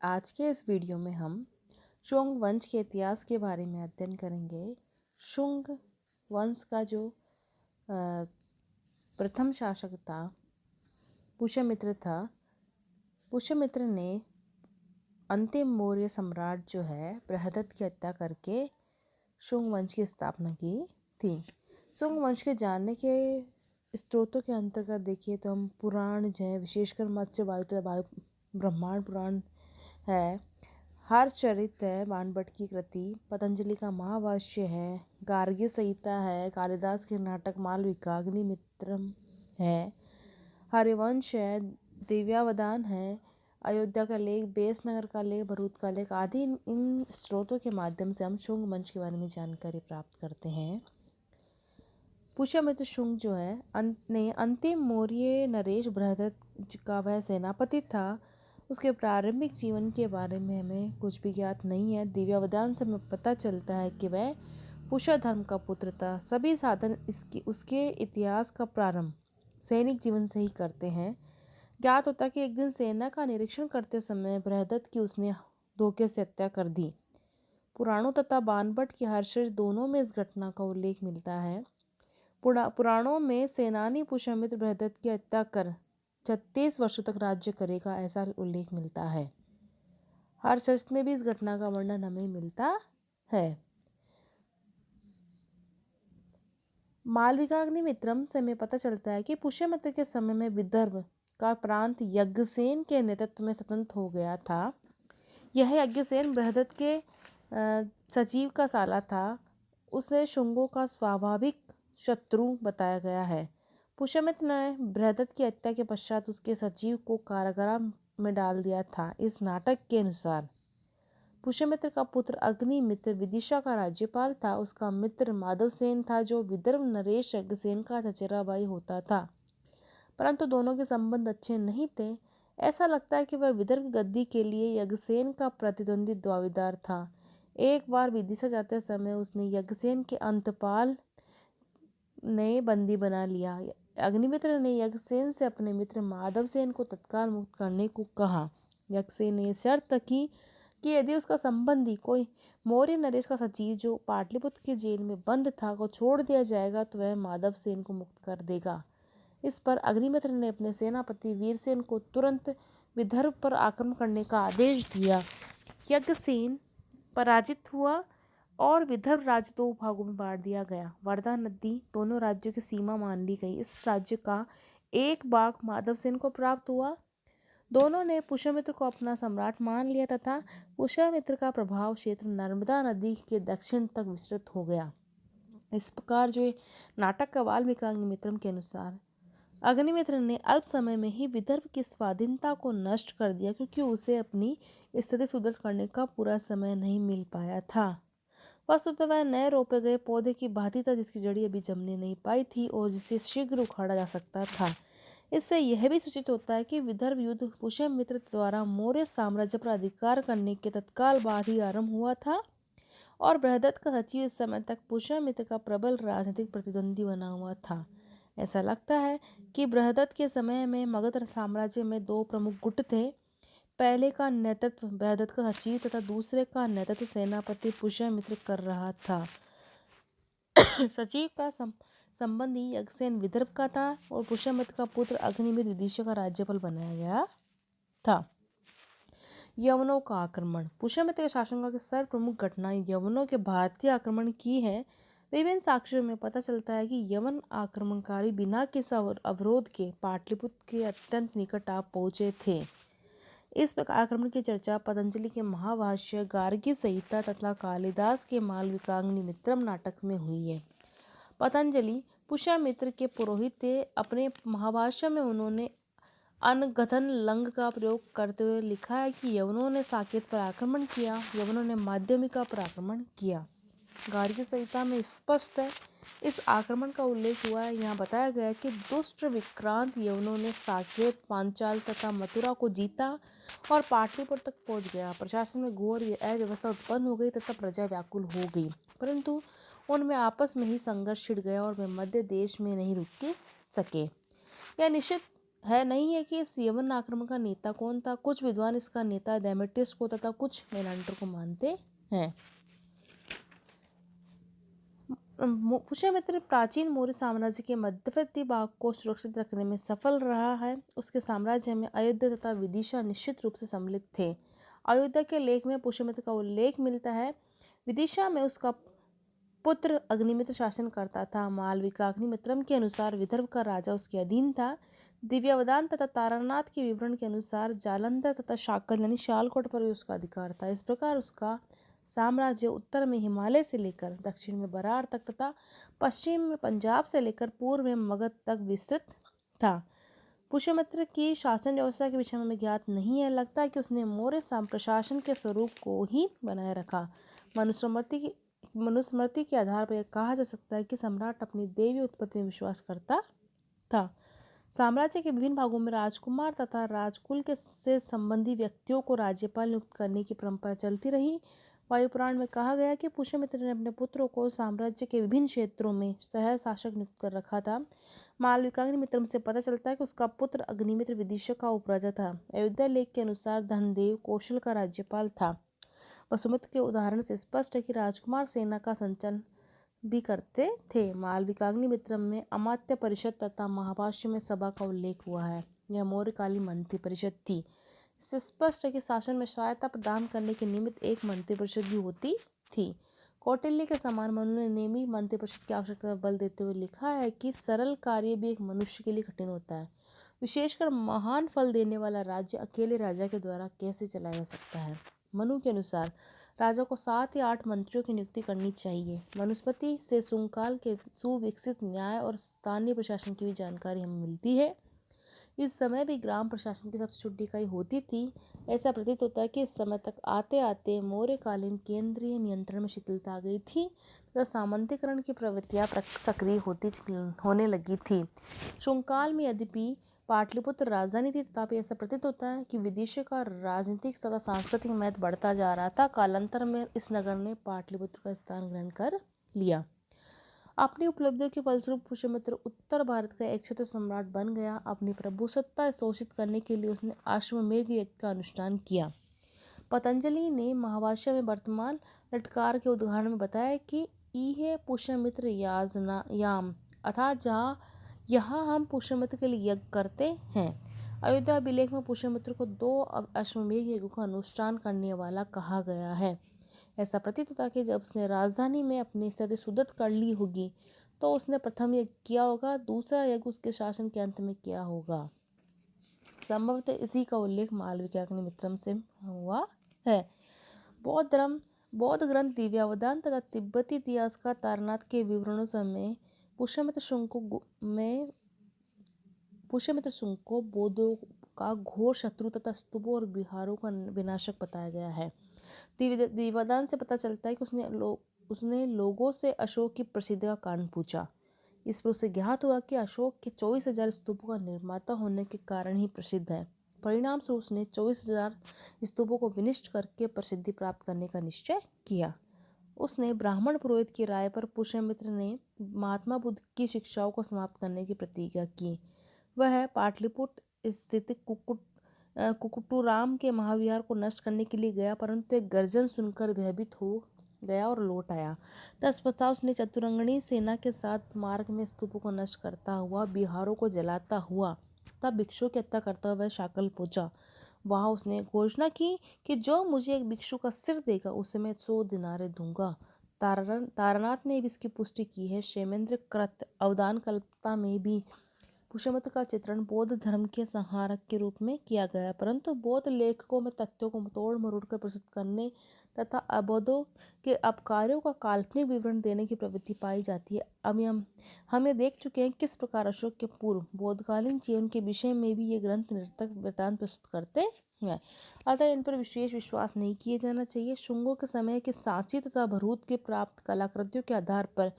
आज के इस वीडियो में हम शुंग वंश के इतिहास के बारे में अध्ययन करेंगे। शुंग वंश का जो प्रथम शासक था पुष्यमित्र था। पुष्यमित्र ने अंतिम मौर्य सम्राट जो है बृहदत्त की हत्या करके शुंग वंश की स्थापना की थी। शुंग वंश के जानने के स्रोतों के अंतर्गत देखिए तो हम पुराण जो है, विशेषकर मत्स्य वायु ब्रह्मांड पुराण है, हरचरित है, बाणभट्ट की कृति, पतंजलि का महाभाष्य है, गार्ग्य संहिता है, कालिदास के नाटक मालविका, अग्निमित्रम है, हरिवंश है, दिव्यावदान है, अयोध्या का लेख, बेसनगर का लेख, भरूच का लेख आदि इन स्रोतों के माध्यम से हम शुंग वंश के बारे में जानकारी प्राप्त करते हैं। पुष्यमित्र शुंग जो है अंतिम मौर्य नरेश बृहदत्त का वह सेनापति था। उसके प्रारंभिक जीवन के बारे में हमें कुछ भी ज्ञात नहीं है। दिव्यावदान से हमें पता चलता है कि वह पुष्य धर्म का पुत्र था। सभी साधन उसके इतिहास का प्रारंभ सैनिक जीवन से ही करते हैं। ज्ञात होता कि एक दिन सेना का निरीक्षण करते समय बृहदत्त की उसने धोखे से हत्या कर दी। पुराणों तथा बाणभट्ट की हर्षज दोनों में इस घटना का उल्लेख मिलता है। पुराणों में सेनानी पुष्यमित्र बृहदत्त की हत्या कर 36 वर्षों तक राज्य करेगा ऐसा उल्लेख मिलता है। हर्षज में भी इस घटना का वर्णन हमें मिलता है। मालविकाग्निमित्रम से हमें पता चलता है कि पुष्यमित्र के समय में विदर्भ का प्रांत यज्ञसेन के नेतृत्व में स्वतंत्र हो गया था। यह यज्ञसेन बृहदत्त के सचिव का साला था। उसे शुंगों का स्वाभाविक शत्रु बताया गया है। पुष्यमित्र ने बृहदत्त की हत्या के पश्चात उसके सचिव को कारागार में डाल दिया था। इस नाटक के अनुसार पुष्यमित्र का पुत्र अग्निमित्र विदिशा का राज्यपाल था। उसका मित्र माधवसेन था जो विदर्भ नरेश यज्ञसेन का चचेरा भाई होता था, परंतु दोनों के संबंध अच्छे नहीं थे। ऐसा लगता है कि वह विदर्भ गद्दी के लिए यज्ञसेन का प्रतिद्वंदी दावेदार था। एक बार विदिशा जाते समय उसने यज्ञसेन के अंतपाल ने बंदी बना लिया। अग्निमित्र ने यज्ञसेन से अपने मित्र माधवसेन को तत्काल मुक्त करने को कहा। यज्ञसेन ने शर्त की कि यदि उसका संबंधी कोई मौर्य नरेश का सचिव जो पाटलिपुत्र की जेल में बंद था को छोड़ दिया जाएगा तो वह माधवसेन को मुक्त कर देगा। इस पर अग्निमित्र ने अपने सेनापति वीरसेन को तुरंत विदर्भ पर आक्रमण करने का आदेश दिया। यज्ञसेन पराजित हुआ और विदर्भ राज्य 2 भागों में बांट दिया गया। वर्धा नदी दोनों राज्यों की सीमा मान ली गई। इस राज्य का एक भाग माधवसेन को प्राप्त हुआ। दोनों ने पुष्यमित्र को अपना सम्राट मान लिया तथा पुष्यमित्र का प्रभाव क्षेत्र नर्मदा नदी के दक्षिण तक विस्तृत हो गया। इस प्रकार जो नाटक का वाल्मीकाग्निमित्रम के अनुसार अग्निमित्र ने अल्प समय में ही विदर्भ की स्वाधीनता को नष्ट कर दिया, क्योंकि उसे अपनी स्थिति सुदृढ़ करने का पूरा समय नहीं मिल पाया था। वस्तुतः वह नए रोपे गए पौधे की भांति था जिसकी जड़ी अभी जमने नहीं पाई थी और जिसे शीघ्र उखाड़ा जा सकता था। इससे यह भी सूचित होता है कि विदर्भ युद्ध पुष्यमित्र द्वारा मौर्य साम्राज्य पर अधिकार करने के तत्काल बाद ही आरंभ हुआ था और बृहदत्त का सचिव इस समय तक पुष्यमित्र का प्रबल राजनीतिक प्रतिद्वंदी बना हुआ था। ऐसा लगता है कि बृहदत्त के समय में मगध साम्राज्य में 2 प्रमुख गुट थे। पहले का नेतृत्व बृहदत्त का सचिव तथा दूसरे का नेतृत्व सेनापति पुष्यमित्र कर रहा था। सचिव का संबंधी यज्ञसेन विदर्भ का था और पुष्यमित्र का पुत्र अग्निमित्र विदिशा का राज्यपाल बनाया गया था। यवनों का आक्रमण। पुष्यमित्र के शासनकाल की सर्व प्रमुख घटनाएं यवनों के भारतीय आक्रमण की है। विभिन्न साक्ष्यों में पता चलता है कि यवन आक्रमणकारी बिना किसी अवरोध के पाटलिपुत्र के अत्यंत निकट आ पहुंचे थे। इस प्रकार आक्रमण की चर्चा पतंजलि के महाभाष्य, गार्गी संहिता तथा कालिदास के मालविकाग्निमित्रम नाटक में हुई है। पतंजलि पुष्यमित्र के पुरोहित थे। अपने महाभाष्य में उन्होंने अनगथन लंग का प्रयोग करते हुए लिखा है कि यवनों ने साकेत पर आक्रमण किया, यवनों ने माध्यमिका पर आक्रमण किया। गार्गी संहिता में स्पष्ट है इस आक्रमण का उल्लेख हुआ है। यहाँ बताया गया है कि दुष्ट विक्रांत यवनों ने साकेत, पांचाल तथा मथुरा को जीता और पाटलिपुत्र तक पहुंच गया। प्रशासन में घोर अव्यवस्था उत्पन्न हो गई तथा प्रजा व्याकुल हो गई, परंतु उनमें आपस में ही संघर्ष छिड़ गया और वे मध्य देश में नहीं रुक सके। यह निश्चित है नहीं है कि इस यवन आक्रमण का नेता कौन था। कुछ विद्वान इसका नेता डेमेट्रियस को तथा कुछ मेनांडर को मानते हैं। पुष्यमित्र प्राचीन मौर्य साम्राज्य के मध्यवर्ती भाग को सुरक्षित रखने में सफल रहा है। उसके साम्राज्य में अयोध्या तथा विदिशा निश्चित रूप से सम्मिलित थे। अयोध्या के लेख में पुष्यमित्र का उल्लेख मिलता है। विदिशा में उसका पुत्र अग्निमित्र शासन करता था। मालविकाग्निमित्रम के अनुसार विदर्भ का राजा उसके अधीन था। दिव्यावदान तथा तारानाथ के विवरण के अनुसार जालंधर तथा शाकल यानी शालकोट पर भी उसका अधिकार था। इस प्रकार उसका साम्राज्य उत्तर में हिमालय से लेकर दक्षिण में बरार तक तथा पश्चिम में पंजाब से लेकर पूर्व में मगध तक विस्तृत था। पुष्यमित्र की शासन व्यवस्था के विषय में हमें ज्ञात नहीं है। लगता है कि उसने मौर्य प्रशासन के स्वरूप को ही बनाए रखा। मनुस्मृति के आधार पर यह कहा जा सकता है कि सम्राट अपनी देवी उत्पत्ति में विश्वास करता था। साम्राज्य के विभिन्न भागों में राजकुमार तथा राजकुल के से संबंधी व्यक्तियों को राज्यपाल नियुक्त करने की परंपरा चलती रही। वायुपुराण में कहा गया कि पुष्यमित्र ने अपने पुत्रों को साम्राज्य के विभिन्न क्षेत्रों में सह शासक नियुक्त कर रखा था। मालविकाग्निमित्र से पता चलता है कि उसका पुत्र अग्निमित्र विदिशा का उपराजा था। अयोध्या लेख के अनुसार धनदेव कौशल का राज्यपाल था। वसुमित्र के उदाहरण से स्पष्ट है कि राजकुमार सेना का संचालन भी करते थे। मालविकाग्निमित्र में अमात्य परिषद तथा महाभाष्य में सभा का उल्लेख हुआ है। यह मौर्यकालीन मंत्री परिषद थी। इससे स्पष्ट है कि शासन में सहायता प्रदान करने के निमित्त एक मंत्री परिषद भी होती थी। कौटिल्य के समान मनु ने नेमी मंत्री परिषद की आवश्यकता पर बल देते हुए लिखा है कि सरल कार्य भी एक मनुष्य के लिए कठिन होता है। विशेषकर महान फल देने वाला राज्य अकेले राजा के द्वारा कैसे चलाया जा सकता है। मनु के अनुसार राजा को 7 या 8 मंत्रियों की नियुक्ति करनी चाहिए। मनुस्मृति से शुंगकाल के सुविकसित न्याय और स्थानीय प्रशासन की भी जानकारी हमें मिलती है। इस समय भी ग्राम प्रशासन की सबसे छोटी इकाई होती थी। ऐसा प्रतीत होता है कि इस समय तक आते आते मौर्यकालीन केंद्रीय नियंत्रण में शिथिलता आ गई थी तथा सामंतीकरण की प्रवृत्तियां सक्रिय होने लगी थी। शुंगकाल में यद्यपि पाटलिपुत्र राजधानी थी, तथापि ऐसा प्रतीत होता है कि विदेश का राजनीतिक तथा सांस्कृतिक महत्व बढ़ता जा रहा था। कालांतर में इस नगर ने पाटलिपुत्र का स्थान ग्रहण कर लिया। अपनी उपलब्धियों के फलस्वरूप पुष्यमित्र उत्तर भारत का एक क्षत्र सम्राट बन गया। अपनी प्रभुसत्ता शोषित करने के लिए उसने अश्वमेध यज्ञ का अनुष्ठान किया। पतंजलि ने महाभाष्य में वर्तमान लटकार के उदाहरण में बताया कि इहे पुष्यमित्र याम अर्थात जहाँ यहाँ हम पुष्यमित्र के लिए यज्ञ करते हैं। अयोध्या अभिलेख में पुष्यमित्र को 2 अश्वमेध यज्ञों का अनुष्ठान करने वाला कहा गया है। ऐसा प्रतीत होता है कि जब उसने राजधानी में अपनी स्थिति सुदृढ़ कर ली होगी तो उसने प्रथम यज्ञ किया होगा, दूसरा यज्ञ उसके शासन के अंत में किया होगा। संभवतः इसी का उल्लेख मालविकाग्निमित्रम से हुआ है। बौद्ध ग्रंथ दिव्यावदान तथा तिब्बती इतिहासकार तारनाथ के विवरणों समय पुष्यमित्र शुंग को बौद्धों का घोर शत्रु तथा स्तूपों और विहारों का विनाशक बताया गया है। दिव्यावदान से पता चलता है कि उसने लोगों से अशोक की प्रसिद्धि का कारण पूछा। इस पर उसे ज्ञात हुआ कि अशोक के 24,000 स्तूपों का निर्माता होने के कारण ही प्रसिद्ध है। परिणाम स्वरूप उसने 24,000 स्तूपों को विनिष्ट करके प्रसिद्धि प्राप्त करने का निश्चय किया। उसने ब्राह्मण पुरोहित की राय पर पुष्यमित्र ने महात्मा बुद्ध की शिक्षाओं को समाप्त करने की प्रतिज्ञा की। वह पाटलिपुत्र स्थित कुकुटुराम के महाविहार को नष्ट करने के लिए गया, परंतु एक गर्जन सुनकर भयभीत हो गया और लौट आया। तत्पश्चात उसने चतुरंगणी सेना के साथ मार्ग में स्तूपों को नष्ट करता हुआ, विहारों को जलाता हुआ तब भिक्षु की हत्या करता हुआ शाकल पहुंचा। वहां उसने घोषणा की कि जो मुझे एक भिक्षु का सिर देगा उसे मैं 100 दिनारे दूंगा। तारानाथ ने भी इसकी पुष्टि की है। क्षेमेंद्र कृत अवदान कल्पता में भी पुष्यमित्र का चित्रण बौद्ध धर्म के संहारक के रूप में किया गया, परंतु बौद्ध लेखकों में तथ्यों को तोड़ मरोड़ कर प्रस्तुत करने तथा अबौद्धों के अपकार्यों का काल्पनिक विवरण देने की प्रवृत्ति पाई जाती है। अब हम ये देख चुके हैं किस प्रकार अशोक के पूर्व बौद्धकालीन जीवन के विषय में भी ये ग्रंथ निरर्थक वृत्तांत प्रस्तुत करते हैं, अतः इन पर विशेष विश्वास नहीं किए जाना चाहिए। शुंगों के समय के सांची तथा भरूच के प्राप्त कलाकृतियों के आधार पर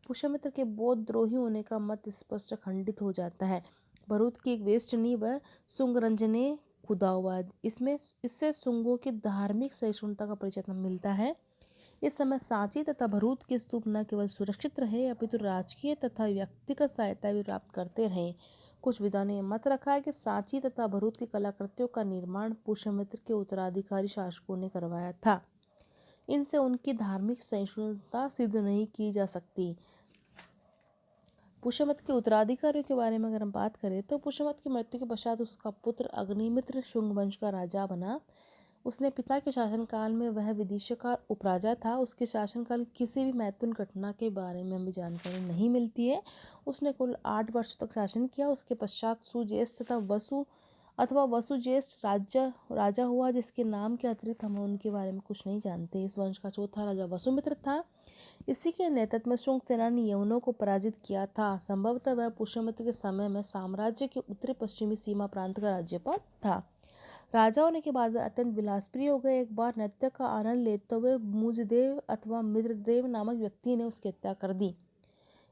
पुष्यमित्र के बौद्ध द्रोही होने का मत स्पष्ट खंडित हो जाता है। भरूच की एक वेष्टनी व सुंगरंजने खुदा हुआ है। इससे शुंगों की धार्मिक सहिष्णुता का परिचय मिलता है। इस समय सांची तथा भरूच के स्तूप न केवल सुरक्षित रहे अपितु राजकीय तथा व्यक्तिगत सहायता भी प्राप्त करते रहे। कुछ विद्वानों ने मत रखा है कि सांची तथा भरूच की कलाकृतियों का निर्माण पुष्यमित्र के उत्तराधिकारी शासकों ने करवाया था। इनसे उनकी धार्मिक सहिष्णुता सिद्ध नहीं की जा सकती। पुष्यमित्र के उत्तराधिकारियों के बारे में अगर हम बात करें तो पुष्यमित्र की मृत्यु के पश्चात उसका पुत्र अग्निमित्र शुंग वंश का राजा बना। उसने पिता के शासनकाल में वह विदिशा का उपराजा था। उसके शासनकाल किसी भी महत्वपूर्ण घटना के बारे में हमें जानकारी नहीं मिलती है। उसने कुल 8 वर्षों तक शासन किया। उसके पश्चात सुज्येष्ठ तथा वसुज्येष्ठ राजा हुआ, जिसके नाम के अतिरिक्त हम उनके बारे में कुछ नहीं जानते। इस वंश का चौथा राजा वसुमित्र था। इसी के नेतृत्व में शुंग सेना ने यवनों को पराजित किया था। संभवतः वह पुष्यमित्र के समय में साम्राज्य के उत्तरी पश्चिमी सीमा प्रांत का राज्यपाल था। राजा होने के बाद वह अत्यंत विलासप्रिय हो गए। एक बार नृत्य का आनंद लेते हुए मुजदेव अथवा मित्रदेव नामक व्यक्ति ने उसकी हत्या कर दी।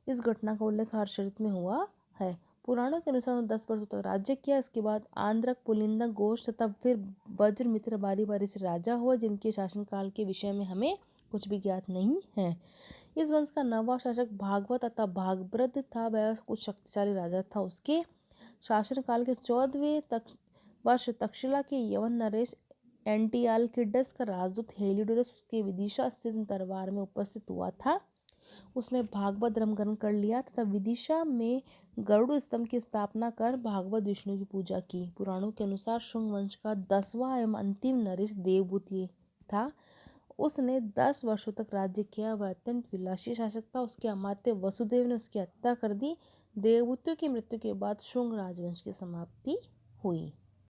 इस घटना का उल्लेख हर्षचरित में हुआ है। पुराणों के अनुसार 10 वर्षों तक राज्य किया। इसके बाद आंध्रक, पुलिंदक, घोष तथा फिर वज्रमित्र बारी बारी से राजा हुए, जिनके शासनकाल के विषय में हमें कुछ भी ज्ञात नहीं है। इस वंश का नवा शासक भागवत अथवा भागभद्र था। वह कुछ शक्तिशाली राजा था। उसके शासनकाल के 14वें वर्ष तक्षशिला के यवन नरेश एंटियालकिडस का राजदूत हेलियोडोरस उसके विदिशा स्थित दरबार में उपस्थित हुआ था। उसने भागवत धर्म ग्रहण कर लिया तथा विदिशा में गरुड़ स्तंभ की स्थापना कर भागवत विष्णु की पूजा की। पुराणों के अनुसार शुंग वंश का 10वां एवं अंतिम नरेश देवभूति था। उसने 10 वर्षों तक राज्य किया। वह अत्यंत विलासी शासक था। उसके अमात्य वसुदेव ने उसकी हत्या कर दी। देवभूतियों की मृत्यु के बाद शुंग राजवंश की समाप्ति हुई।